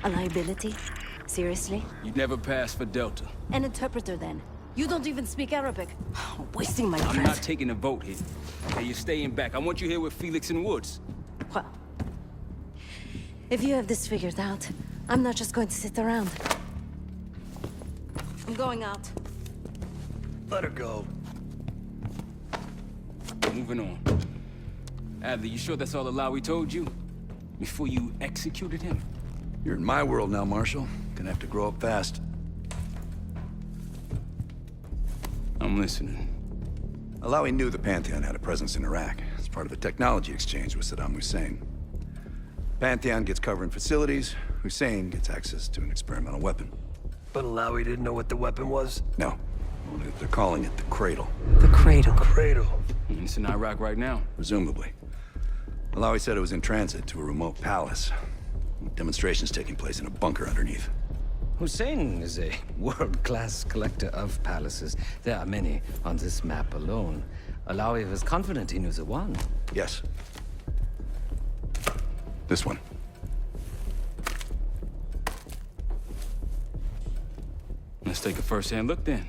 A liability? Seriously? You'd never pass for Delta. An interpreter, then. You don't even speak Arabic. Wasting my breath. I'm not taking a vote here. Okay, you're staying back. I want you here with Felix and Woods. Well, if you have this figured out, I'm not just going to sit around. I'm going out. Let her go. Moving on. Adler, you sure that's all the lie we told you? Before you executed him? You're in my world now, Marshal. Gonna have to grow up fast. I'm listening. Alawi knew the Pantheon had a presence in Iraq. It's part of a technology exchange with Saddam Hussein. Pantheon gets cover in facilities. Hussein gets access to an experimental weapon. But Alawi didn't know what the weapon was? No. Only that they're calling it the Cradle. The Cradle. Cradle. It's in Iraq right now. Presumably. Alawi said it was in transit to a remote palace. Demonstrations taking place in a bunker underneath. Hussein is a world-class collector of palaces. There are many on this map alone. Alawi was confident he knew the one. Yes. This one. Let's take a first-hand look then.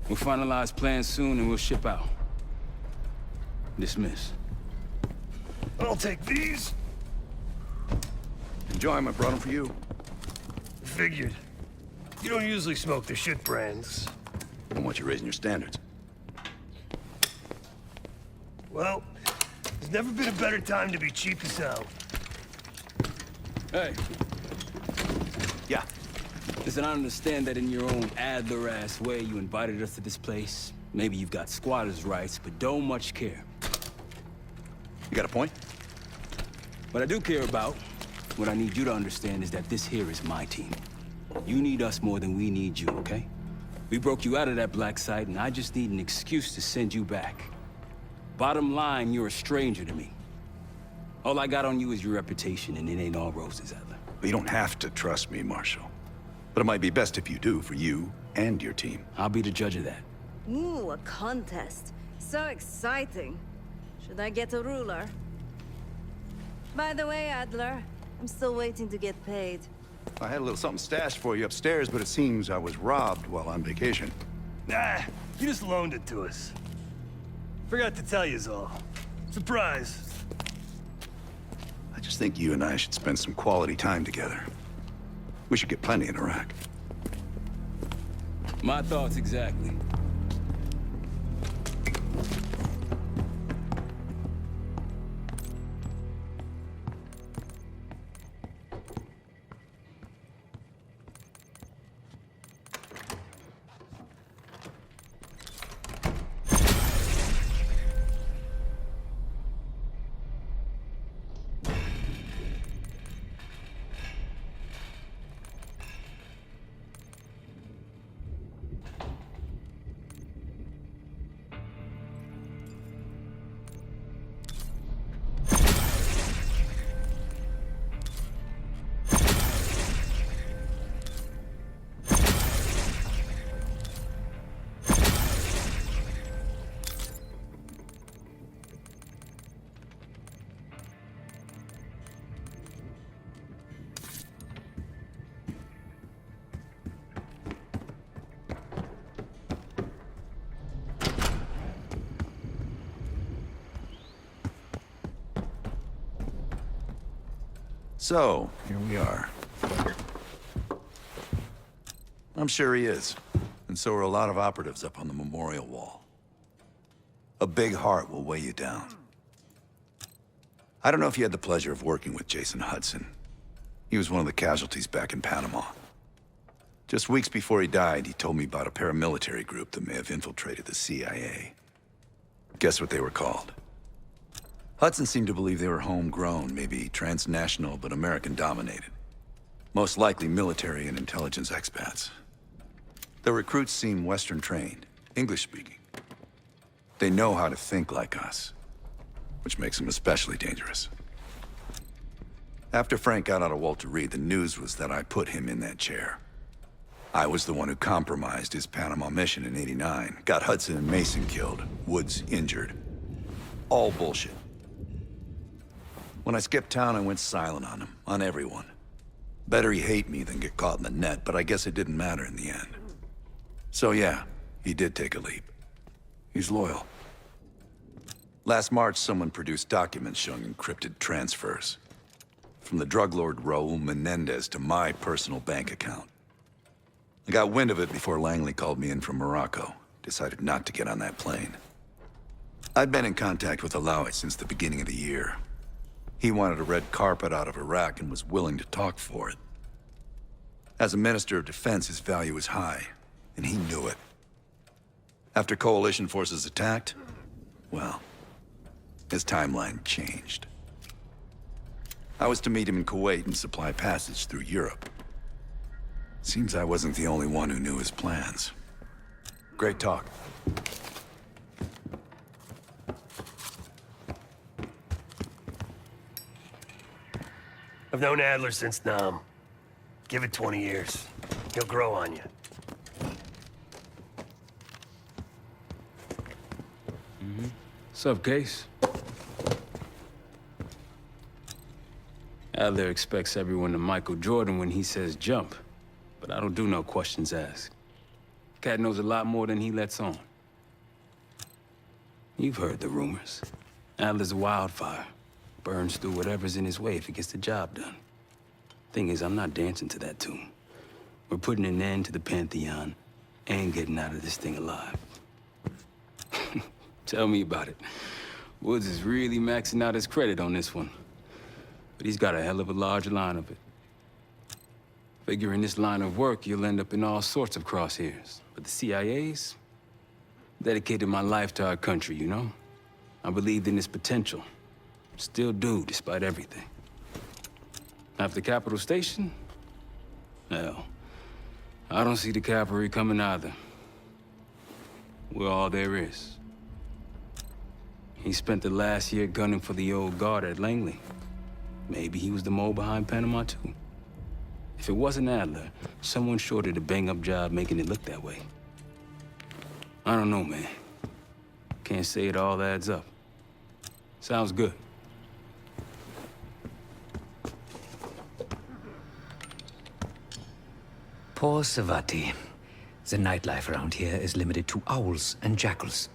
We'll finalize plans soon and we'll ship out. Dismiss. I'll take these. Enjoy them. I brought them for you. Figured. You don't usually smoke the shit brands. I don't want you raising your standards. Well, there's never been a better time to be cheap as hell. Hey. Yeah. Listen, I understand that in your own Adler-ass way you invited us to this place. Maybe you've got squatters' rights, but don't much care. You got a point? What I do care about, what I need you to understand is that this here is my team. You need us more than we need you, okay? We broke you out of that black site, and I just need an excuse to send you back. Bottom line, you're a stranger to me. All I got on you is your reputation, and it ain't all roses, Adler. You don't have to trust me, Marshal. But it might be best if you do, for you and your team. I'll be the judge of that. Ooh, a contest. So exciting. Should I get a ruler? By the way, Adler, I'm still waiting to get paid. I had a little something stashed for you upstairs, but it seems I was robbed while on vacation. Nah, you just loaned it to us. Forgot to tell yous all. Surprise. I just think you and I should spend some quality time together. We should get plenty in Iraq. My thoughts exactly. So, here we are. I'm sure he is. And so are a lot of operatives up on the memorial wall. A big heart will weigh you down. I don't know if you had the pleasure of working with Jason Hudson. He was one of the casualties back in Panama. Just weeks before he died, he told me about a paramilitary group that may have infiltrated the CIA. Guess what they were called? Hudson seemed to believe they were homegrown, maybe transnational, but American-dominated. Most likely military and intelligence expats. The recruits seem Western-trained, English-speaking. They know how to think like us, which makes them especially dangerous. After Frank got out of Walter Reed, the news was that I put him in that chair. I was the one who compromised his Panama mission in '89, got Hudson and Mason killed, Woods injured. All bullshit. When I skipped town, I went silent on him, on everyone. Better he hate me than get caught in the net, but I guess it didn't matter in the end. So yeah, he did take a leap. He's loyal. Last March, someone produced documents showing encrypted transfers. From the drug lord Raul Menendez to my personal bank account. I got wind of it before Langley called me in from Morocco. Decided not to get on that plane. I'd been in contact with Alawi since the beginning of the year. He wanted a red carpet out of Iraq and was willing to talk for it. As a Minister of Defense, his value was high, and he knew it. After coalition forces attacked, well, his timeline changed. I was to meet him in Kuwait and supply passage through Europe. Seems I wasn't the only one who knew his plans. Great talk. I've known Adler since Nam. Give it 20 years. He'll grow on you. Sup, Case? Adler expects everyone to Michael Jordan when he says jump, but I don't do no questions asked. Cat knows a lot more than he lets on. You've heard the rumors. Adler's a wildfire. Burns through whatever's in his way if he gets the job done. Thing is, I'm not dancing to that tune. We're putting an end to the Pantheon and getting out of this thing alive. Tell me about it. Woods is really maxing out his credit on this one. But he's got a hell of a large line of it. Figure in this line of work, you'll end up in all sorts of crosshairs. But the CIA's dedicated my life to our country, you know? I believed in its potential. Still do, despite everything. After Capital Station? Hell, I don't see the cavalry coming either. We're all there is. He spent the last year gunning for the old guard at Langley. Maybe he was the mole behind Panama, too. If it wasn't Adler, someone sure did a bang-up job making it look that way. I don't know, man. Can't say it all adds up. Sounds good. Poor Savati. The nightlife around here is limited to owls and jackals.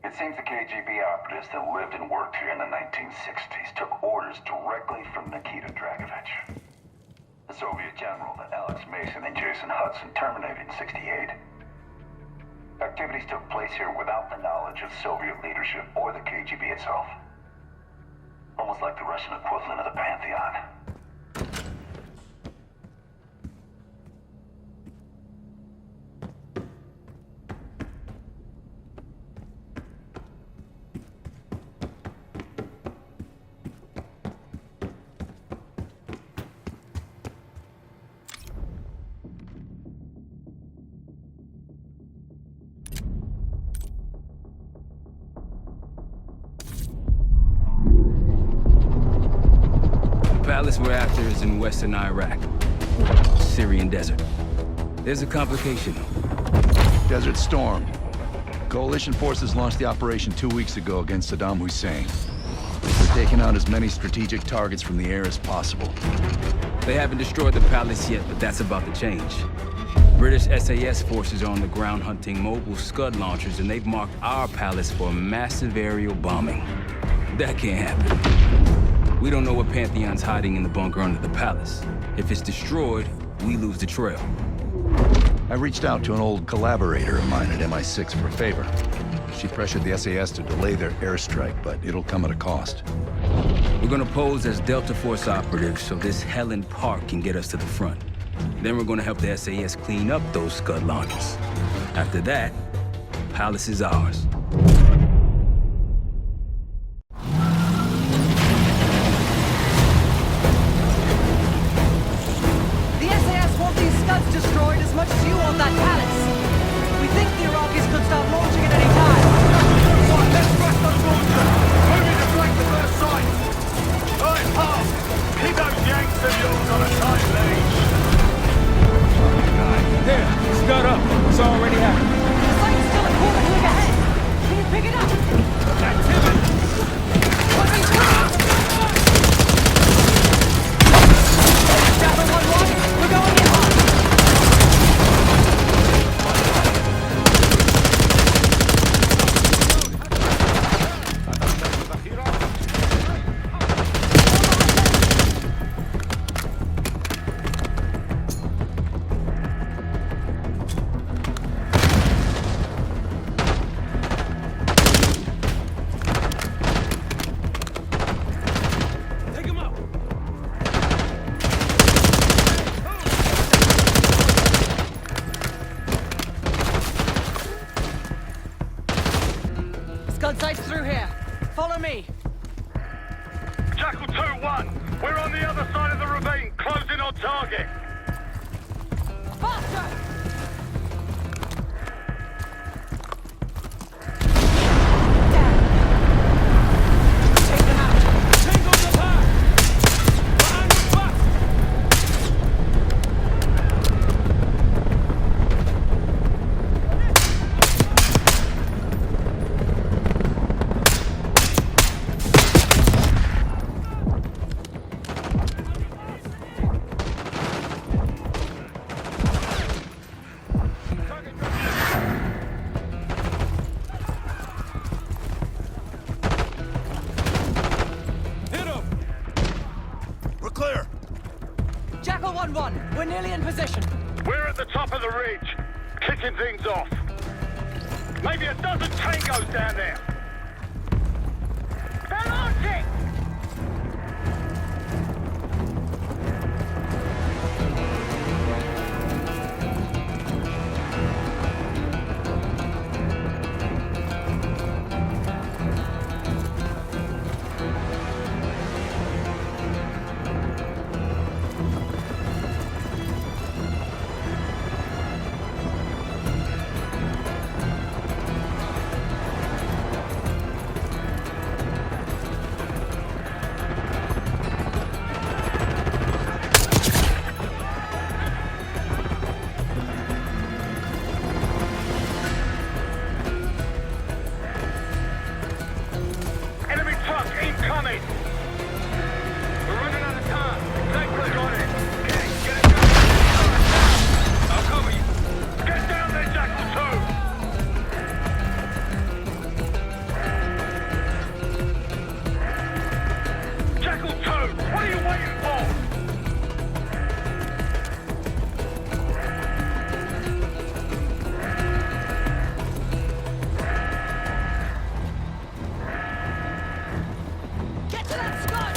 It seems the KGB operatives that lived and worked here in the 1960s took orders directly from Nikita Dragovich, the Soviet general that Alex Mason and Jason Hudson terminated in '68. Activities took place here without the knowledge of Soviet leadership or the KGB itself. Almost like the Russian equivalent of the Pantheon. The palace we're after is in western Iraq, Syrian desert. There's a complication, though. Desert Storm. Coalition forces launched the operation 2 weeks ago against Saddam Hussein. We're taking out as many strategic targets from the air as possible. They haven't destroyed the palace yet, but that's about to change. British SAS forces are on the ground hunting mobile Scud launchers, and they've marked our palace for a massive aerial bombing. That can't happen. We don't know what Pantheon's hiding in the bunker under the palace. If it's destroyed, we lose the trail. I reached out to an old collaborator of mine at MI6 for a favor. She pressured the SAS to delay their airstrike, but it'll come at a cost. We're gonna pose as Delta Force operatives so this Helen Park can get us to the front. Then we're gonna help the SAS clean up those Scud launchers. After that, Palace is ours. The SAS want these Scuds destroyed as much as you want that palace. We think the Iraqis could start launching at any time. Let's rush those launchers! Moving to flank the first sight! Alright, Park! Keep those Yanks of yours on a tight leash! There, Scud up. It's already happening. The site's still a quarter click ahead. Can you pick it up? Chapter 1-1, we're going in hot. Take him out. Scud site's through here. Follow me. Jackal 2-1! We're on the other side of the ravine, closing on target! Faster! Take them out. Tango the pack! Behind the box! Hit him! We're clear! Jackal 1-1, we're nearly in position. We're at the top of the ridge, kicking things off. Maybe a dozen tangos down there. They're launching! Enemy truck incoming! We're running out of time. Take quick on it. Get it down. I'll cover you. Get down there, Jackal 2! Jackal 2, what are you waiting for? Get to that Scud!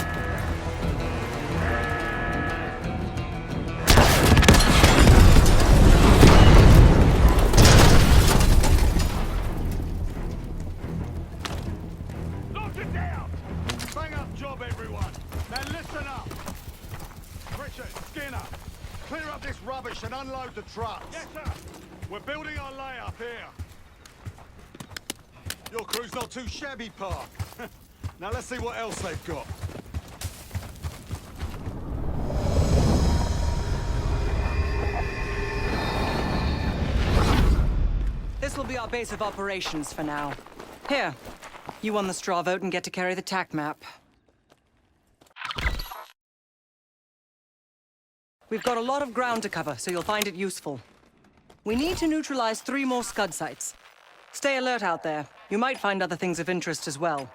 Lock it down! Bang up job, everyone. Now listen up. Richard, Skinner, clear up this rubbish and unload the trucks. Yes, sir. We're building our layup here. Your crew's not too shabby, Park. Now let's see what else they've got. This will be our base of operations for now. Here, you won the straw vote and get to carry the TAC map. We've got a lot of ground to cover, so you'll find it useful. We need to neutralize 3 more Scud sites. Stay alert out there. You might find other things of interest as well.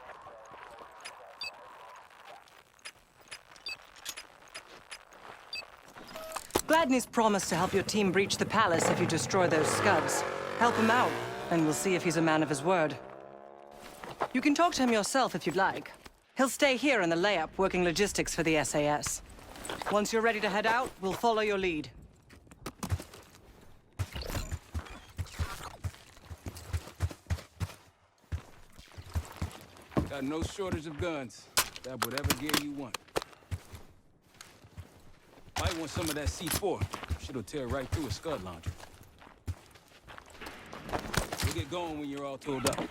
Gladney's promised to help your team breach the palace if you destroy those Scuds. Help him out, and we'll see if he's a man of his word. You can talk to him yourself if you'd like. He'll stay here in the layup, working logistics for the SAS. Once you're ready to head out, we'll follow your lead. Got no shortage of guns. Grab whatever gear you want. Might want some of that C4. Shit'll tear right through a Scud launcher. We'll get going when you're all tooled up.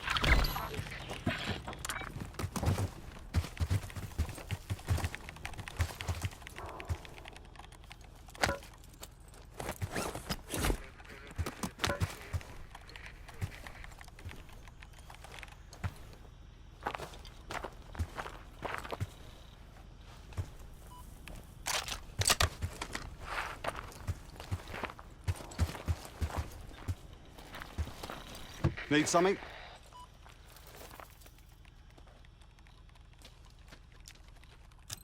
Need something?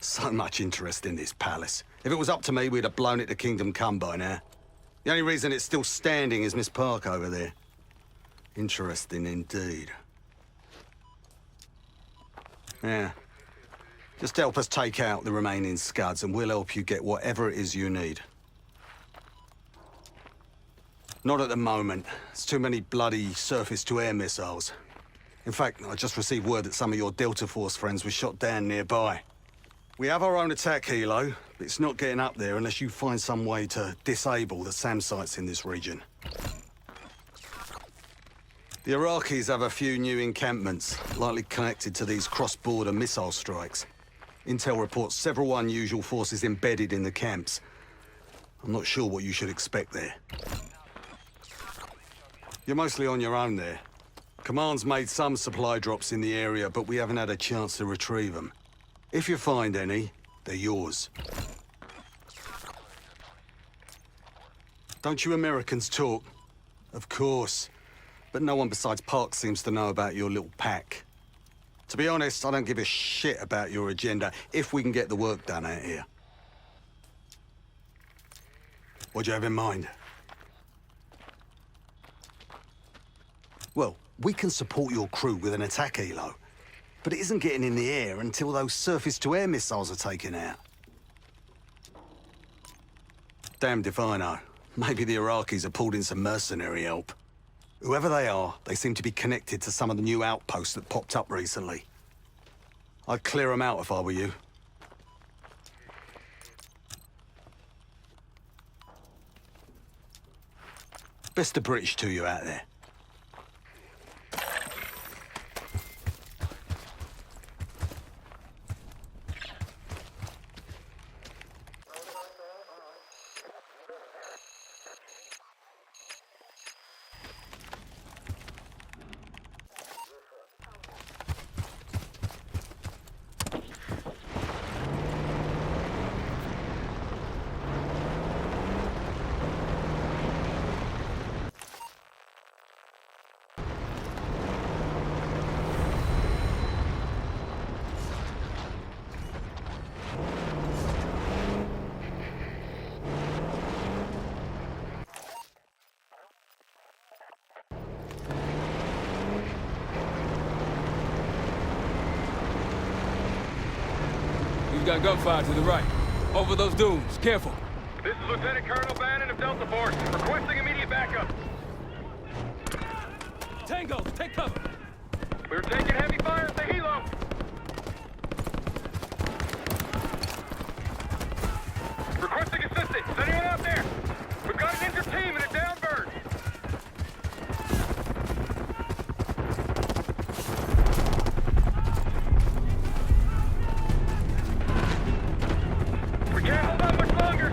So much interest in this palace. If it was up to me, we'd have blown it to Kingdom Come by now. The only reason it's still standing is Miss Park over there. Interesting indeed. Yeah. Just help us take out the remaining Scuds and we'll help you get whatever it is you need. Not at the moment. It's too many bloody surface-to-air missiles. In fact, I just received word that some of your Delta Force friends were shot down nearby. We have our own attack helo, but it's not getting up there unless you find some way to disable the SAM sites in this region. The Iraqis have a few new encampments, likely connected to these cross-border missile strikes. Intel reports several unusual forces embedded in the camps. I'm not sure what you should expect there. You're mostly on your own there. Command's made some supply drops in the area, but we haven't had a chance to retrieve them. If you find any, they're yours. Don't you Americans talk? Of course. But no one besides Park seems to know about your little pack. To be honest, I don't give a shit about your agenda if we can get the work done out here. What do you have in mind? Well, we can support your crew with an attack helo, but it isn't getting in the air until those surface-to-air missiles are taken out. Damned if I know. Maybe the Iraqis have pulled in some mercenary help. Whoever they are, they seem to be connected to some of the new outposts that popped up recently. I'd clear them out if I were you. Best of British to you out there. We've got gunfire to the right. Over those dunes. Careful. This is Lieutenant Colonel Bannon of Delta Force, requesting immediate backup. Tango, take cover. We're taking heavy fire at the helo. Requesting assistance. Is anyone out there? We've got an injured team and a down bird. We can't hold on much longer.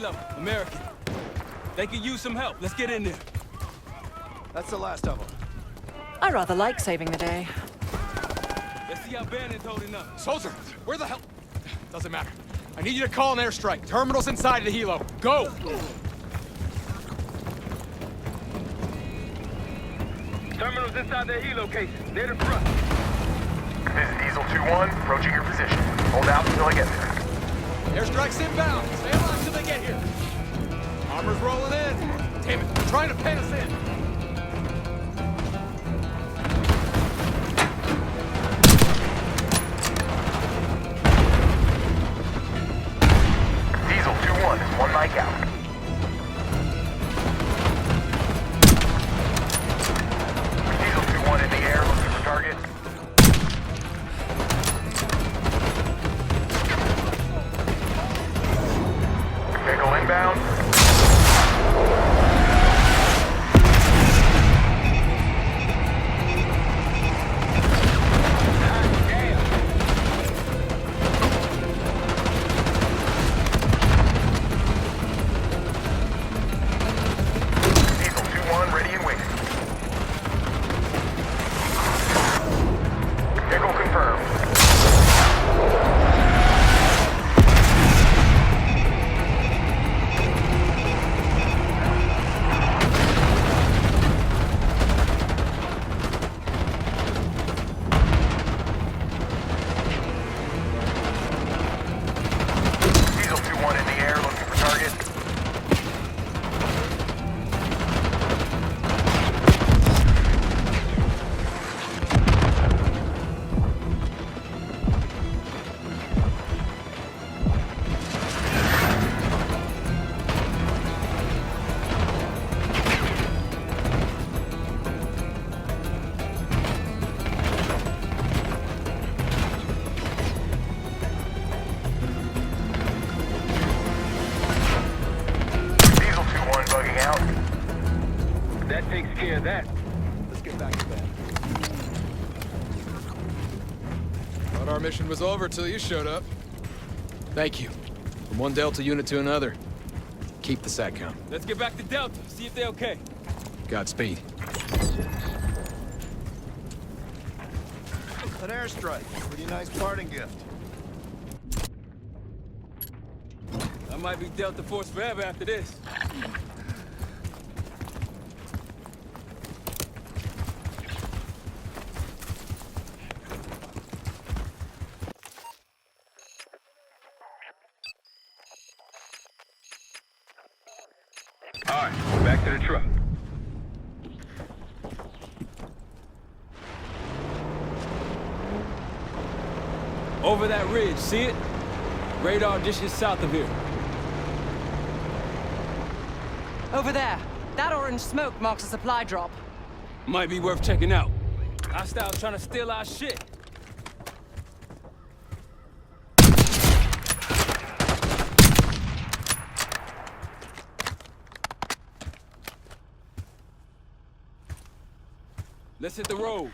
level, American. They could use some help. Let's get in there. That's the last of them. I rather like saving the day. Let's see how Bannon's holding up. Soldier, where the hell? Doesn't matter. I need you to call an airstrike. Terminal's inside of the helo. Go! Terminal's inside the helo case. Near the front. This is Diesel 2-1, approaching your position. Hold out until I get there. Airstrike's inbound. Stay alive till they get here. Armor's rolling in. Damn it, they're trying to pen us in. Diesel 2-1 is one mic out. Diesel 2-1 in the air, looking for target. Vehicle inbound. Diesel 2-1 ready and waiting. Vehicle confirmed. Diesel 2-1 in the air, looking for target. Diesel 2-1 bugging out. That takes care of that. Let's get back to bed. Thought our mission was over till you showed up. Thank you. From one Delta unit to another. Keep the SATCOM. Let's get back to Delta, see if they're okay. Godspeed. An airstrike. Pretty nice parting gift. I might be Delta Force forever after this. All right, back to the truck. Over that ridge, see it? Radar dishes south of here. Over there. That orange smoke marks a supply drop. Might be worth checking out. Hostiles trying to steal our shit. Let's hit the road.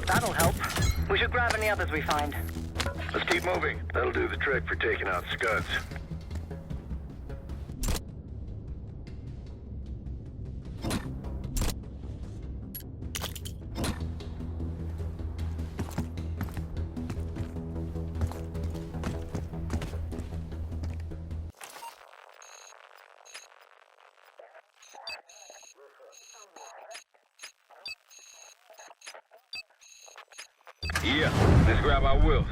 That'll help. We should grab any others we find. Let's keep moving. That'll do the trick for taking out scuds. Yeah, let's grab our wheels.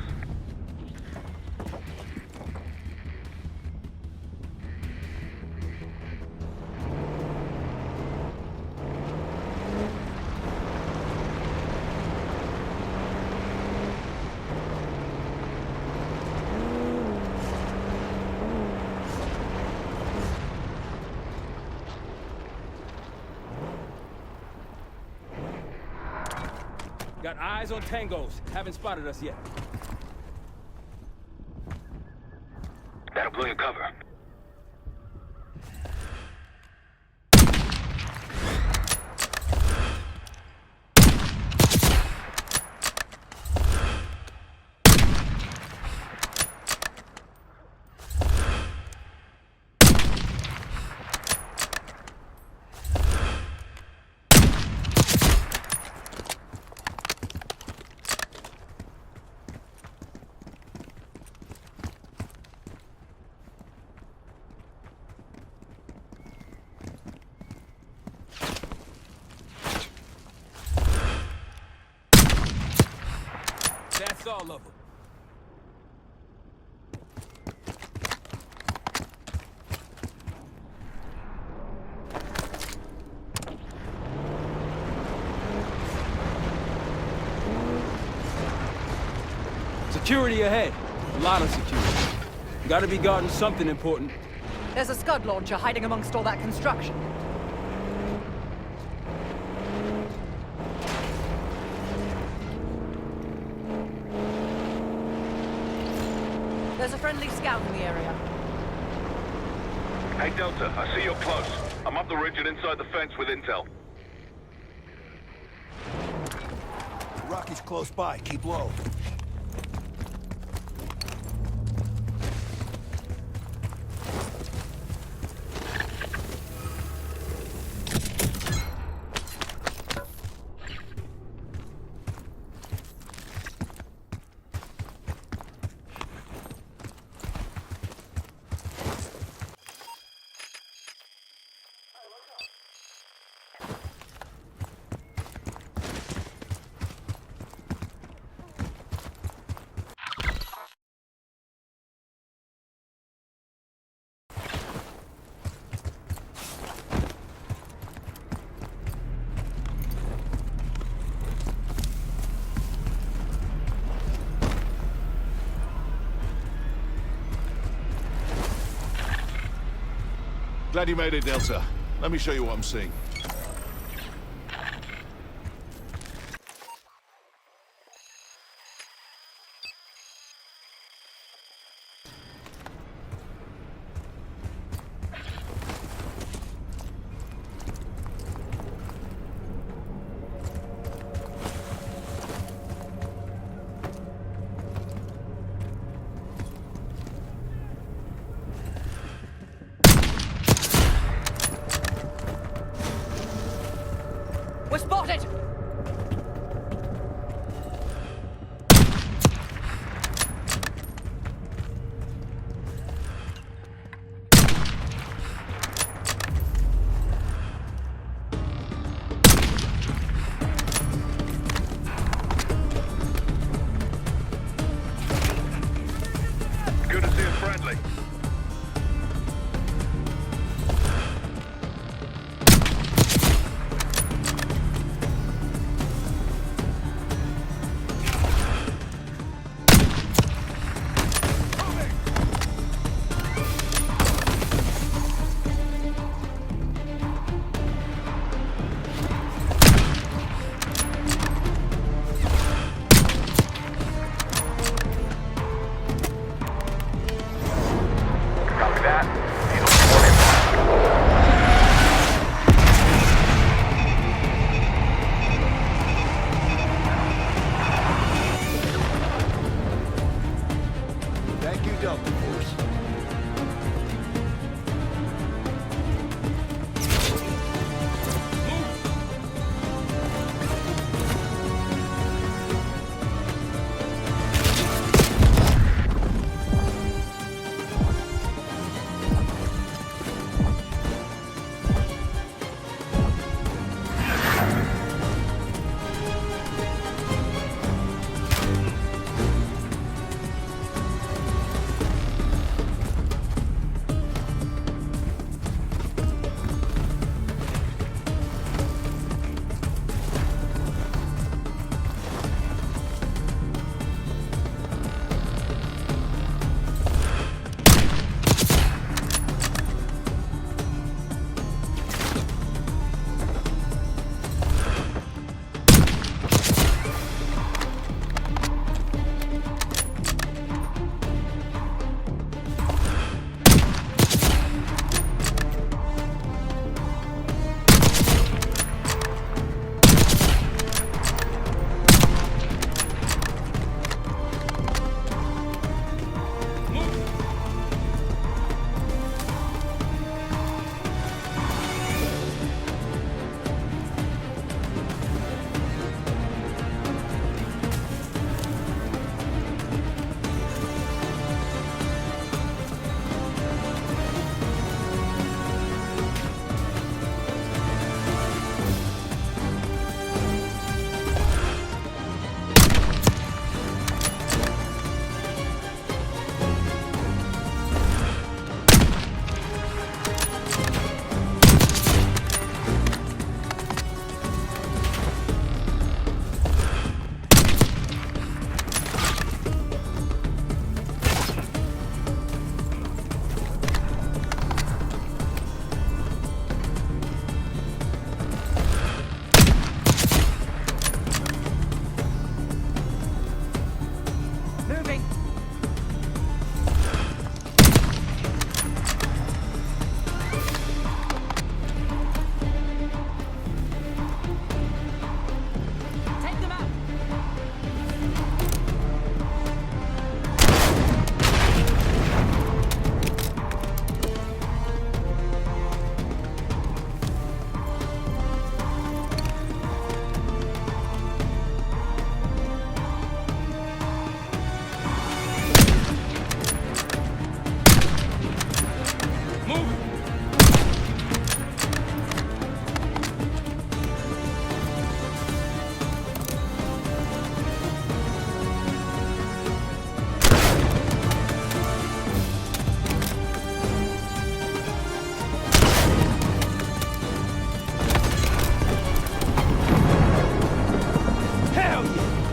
Got eyes on tangos. Haven't spotted us yet. That'll blow your cover. That's all of them. Security ahead. A lot of security. Gotta be guarding something important. There's a Scud launcher hiding amongst all that construction. There's a friendly scout in the area. Hey, Delta, I see you're close. I'm up the ridge and inside the fence with intel. Rocky's close by. Keep low. Glad you made it, Delta. Let me show you what I'm seeing. We're spotted! Good to see a friendly. you Delta Force.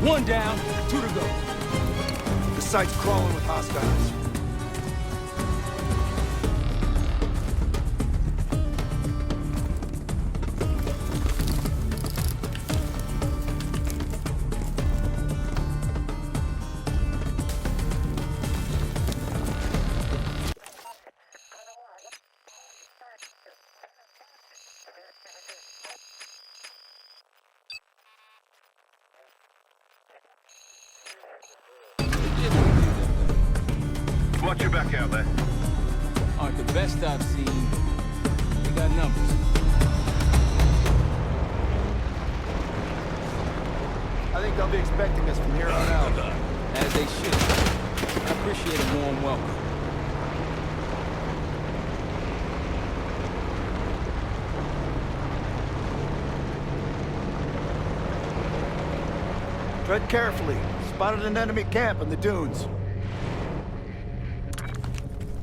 One down, two to go. The site's crawling with hostiles. Watch your back out there. Aren't the best I've seen. They got numbers. I think they'll be expecting us from here on out. As they should. I appreciate a warm welcome. Tread carefully. Spotted an enemy camp in the dunes.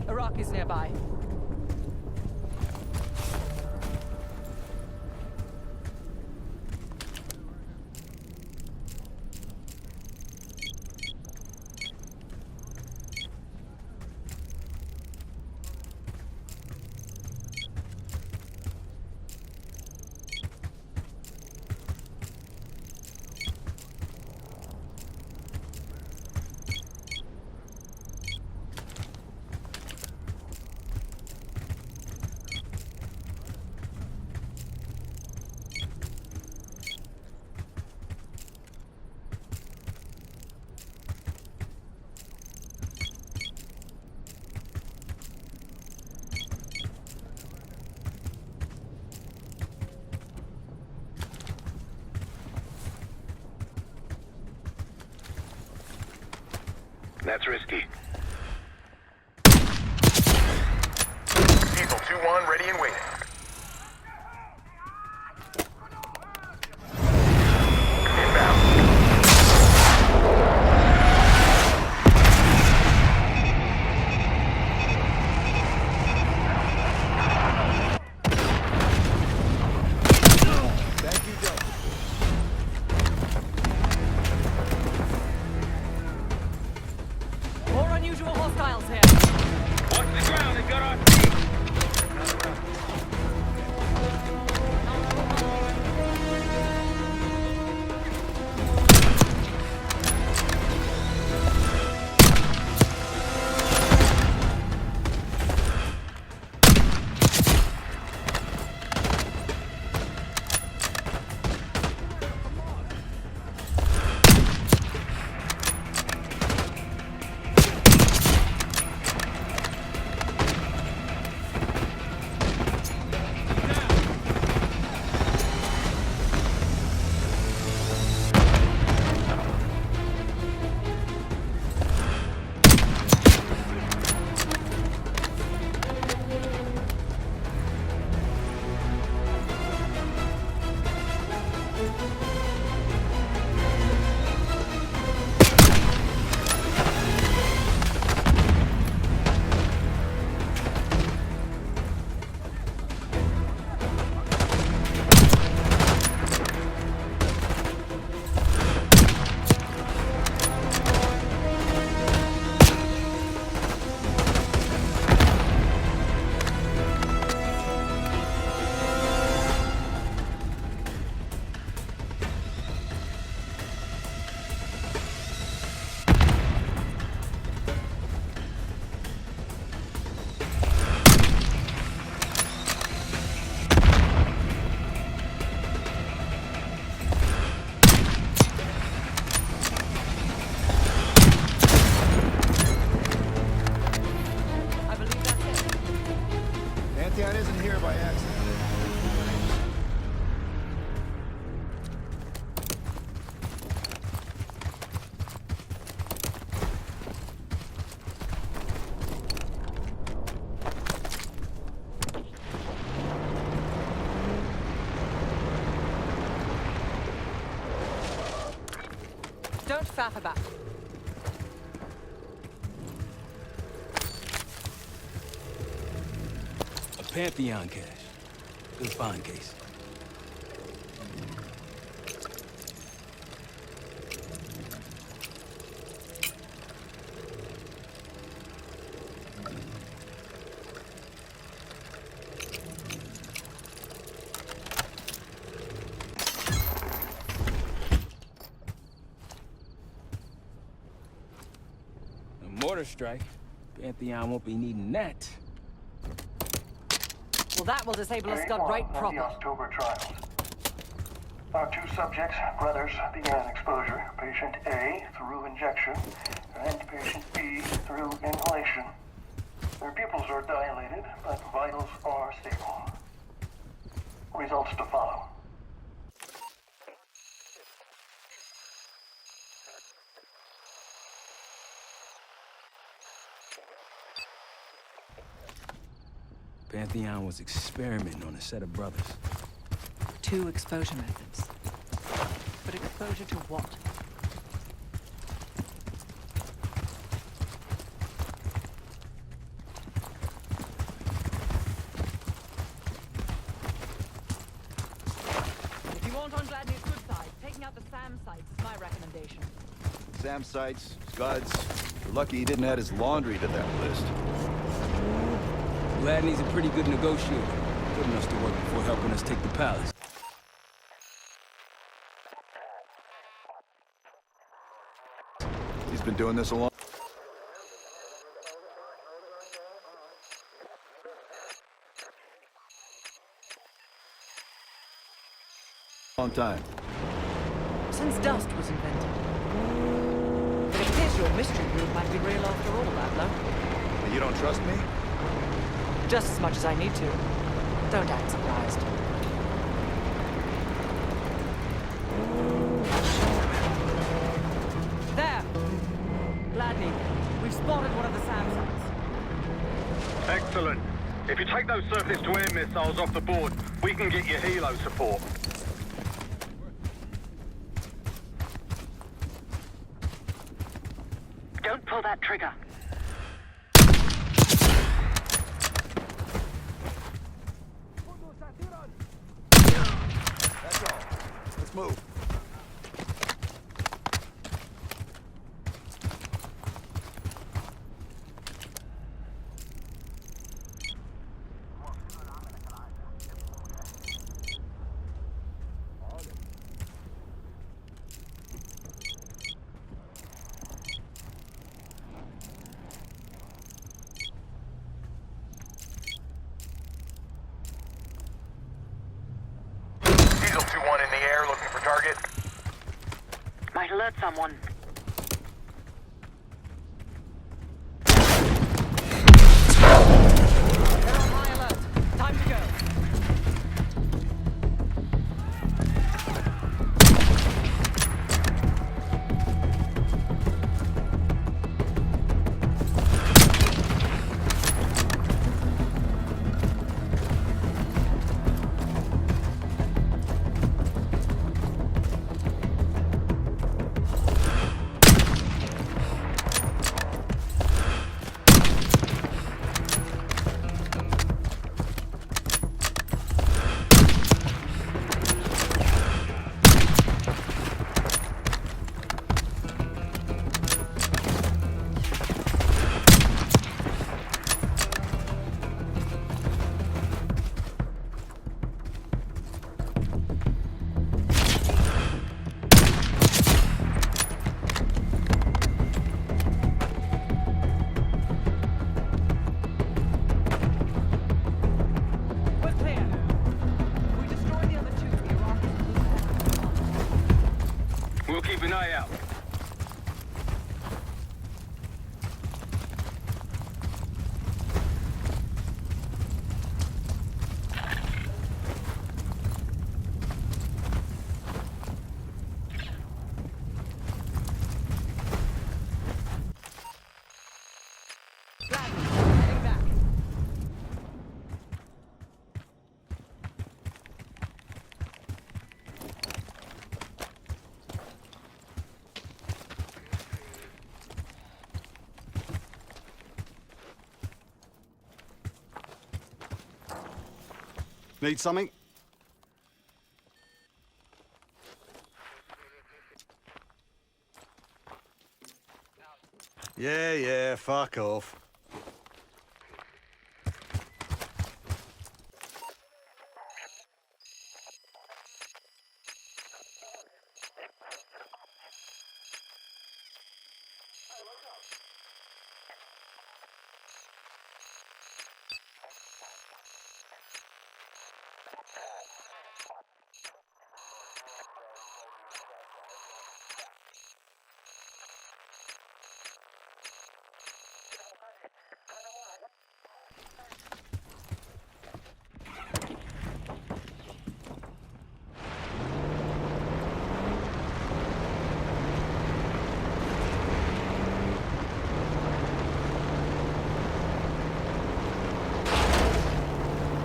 Iraq is nearby. That's risky. Diesel 2-1 ready and waiting. Inbound. Thank you, Delta. More unusual hostiles here. Watch the ground, they got our... I believe that's it. Pantheon isn't here by accident. Don't faff about. A Pantheon cache. Good find, Case. A mortar strike. Pantheon won't be needing that. Well, that will disable a scud right The proper. October trials. Our two subjects, brothers, began exposure. Patient A through injection, and patient B through inhalation. Their pupils are dilated, but vitals are stable. Results to follow. Pantheon was experimenting on a set of brothers. 2 exposure methods. But exposure to what? If you want on Gladney's good side, taking out the SAM sites is my recommendation. SAM sites, scuds. You're lucky he didn't add his laundry to that list. Gladney's a pretty good negotiator. Putting us to work before helping us take the palace. He's been doing this a long time. Since dust was invented. It appears your mystery group might be real after all, Adler. You don't trust me? Just as much as I need to. Don't act surprised. There! Gladney. We've spotted one of the SAM sites. Excellent. If you take those surface-to-air missiles off the board, we can get you helo support. Don't pull that trigger. That's all. Let's move. Diesel 2-1 in the air, looking for target. Might alert someone. They're on high alert. Time to go. We're clear. If we destroy the other two, the Iraqis will lose their. We'll keep an eye out. Heading back. Need something? Yeah, fuck off.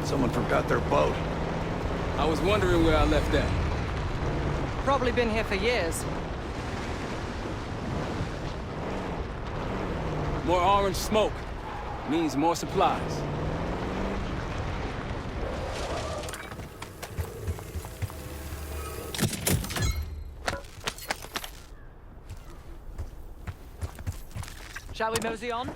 Someone forgot their boat. I was wondering where I left that. Probably been here for years. More orange smoke means more supplies. Shall we mosey on?